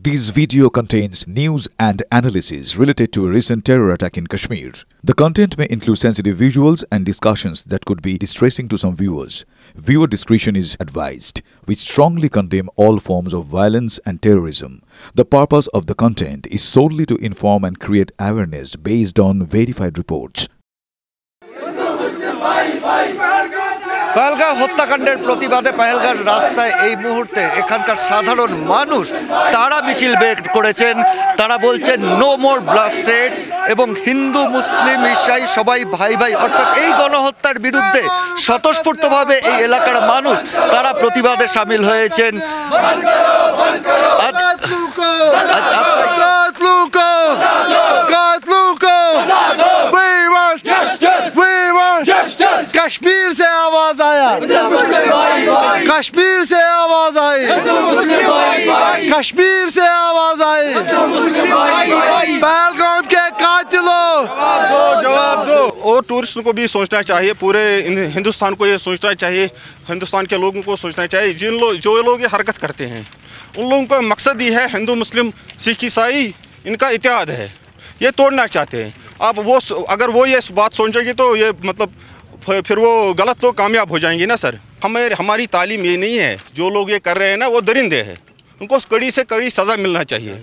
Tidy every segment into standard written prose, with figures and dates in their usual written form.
This video contains news and analysis related to a recent terror attack in Kashmir. The content may include sensitive visuals and discussions that could be distressing to some viewers. Viewer discretion is advised. We strongly condemn all forms of violence and terrorism. The purpose of the content is solely to inform and create awareness based on verified reports. Pahalgam हत्याकांडेर प्रतिबादे Pahalgam रास्ताय এই মুহূর্তে এখানকার সাধারণ মানুষ তারা মিছিল বের করেছেন। তারা বলছেন নো মোর ব্লাস্টেড এবং হিন্দু মুসলিম ঈসাই সবাই ভাই ভাই, অর্থাৎ এই গণহত্যার বিরুদ্ধে স্বতঃস্ফূর্তভাবে এই এলাকার মানুষ তারা প্রতিবাদে শামিল হয়েছেন। कश्मीर से आवाज आया, कश्मीर से आवाज आई, कश्मीर से आवाज आई। पहलगाम के कातिलों जवाब दो। और टूरिस्ट को भी सोचना चाहिए, पूरे हिंदुस्तान को ये सोचना चाहिए, हिंदुस्तान के लोगों को सोचना चाहिए। जो लोग ये हरकत करते हैं उन लोगों का मकसद ही है हिंदू मुस्लिम सिख ईसाई इनका इत्तेहाद है, ये तोड़ना चाहते हैं। अब वो अगर वो ये बात सोचेंगे तो ये मतलब फिर वो गलत लोग कामयाब हो जाएंगे ना सर। हमारी तालीम ये नहीं है, जो लोग ये कर रहे हैं ना वो दरिंदे हैं, उनको कड़ी से कड़ी सज़ा मिलना चाहिए।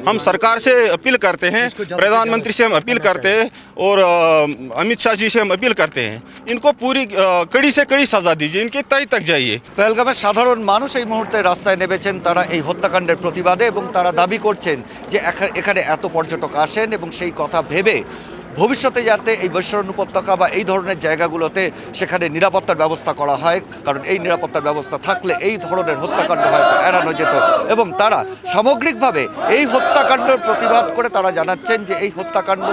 हम सरकार से अपील करते हैं, प्रधानमंत्री से हम अपील करते हैं और अमित शाह जी से हम अपील करते हैं, इनको पूरी कड़ी से कड़ी सज़ा दीजिए, इनके तय तक जाइए। পহেলগামের সাধারণ মানুষ এই মুহূর্তে রাস্তায় নেমেছেন তারা এই হত্যাকাণ্ডের প্রতিবাদে, এবং তারা দাবি করছেন যে এখানে এত পর্যটক আসেন এবং সেই কথা ভেবে ভবিষ্যতে যাতে এই বৈশ্বরণ উপত্যকা বা এই ধরনের জায়গাগুলোতে সেখানে নিরাপত্তার ব্যবস্থা করা হয়, কারণ এই নিরাপত্তার ব্যবস্থা থাকলে এই ধরনের হত্যাকাণ্ড হয়তো এড়ানো যেত। এবং তারা সামগ্রিকভাবে এই হত্যাকাণ্ডের প্রতিবাদ করে তারা জানাচ্ছেন যে এই হত্যাকাণ্ড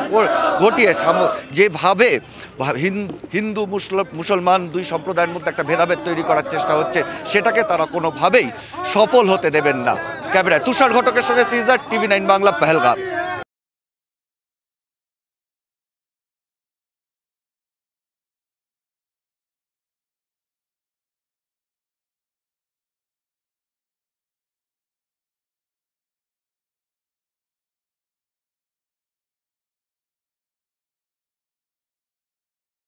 ঘটিয়ে যেভাবে হিন্দু মুসলমান দুই সম্প্রদায়ের মধ্যে একটা ভেদাভেদ তৈরি করার চেষ্টা হচ্ছে সেটাকে তারা কোনোভাবেই সফল হতে দেবেন না। ক্যামেরায় তুষার ঘটকের সঙ্গে সিজার, TV9 বাংলা, পহেলগাম।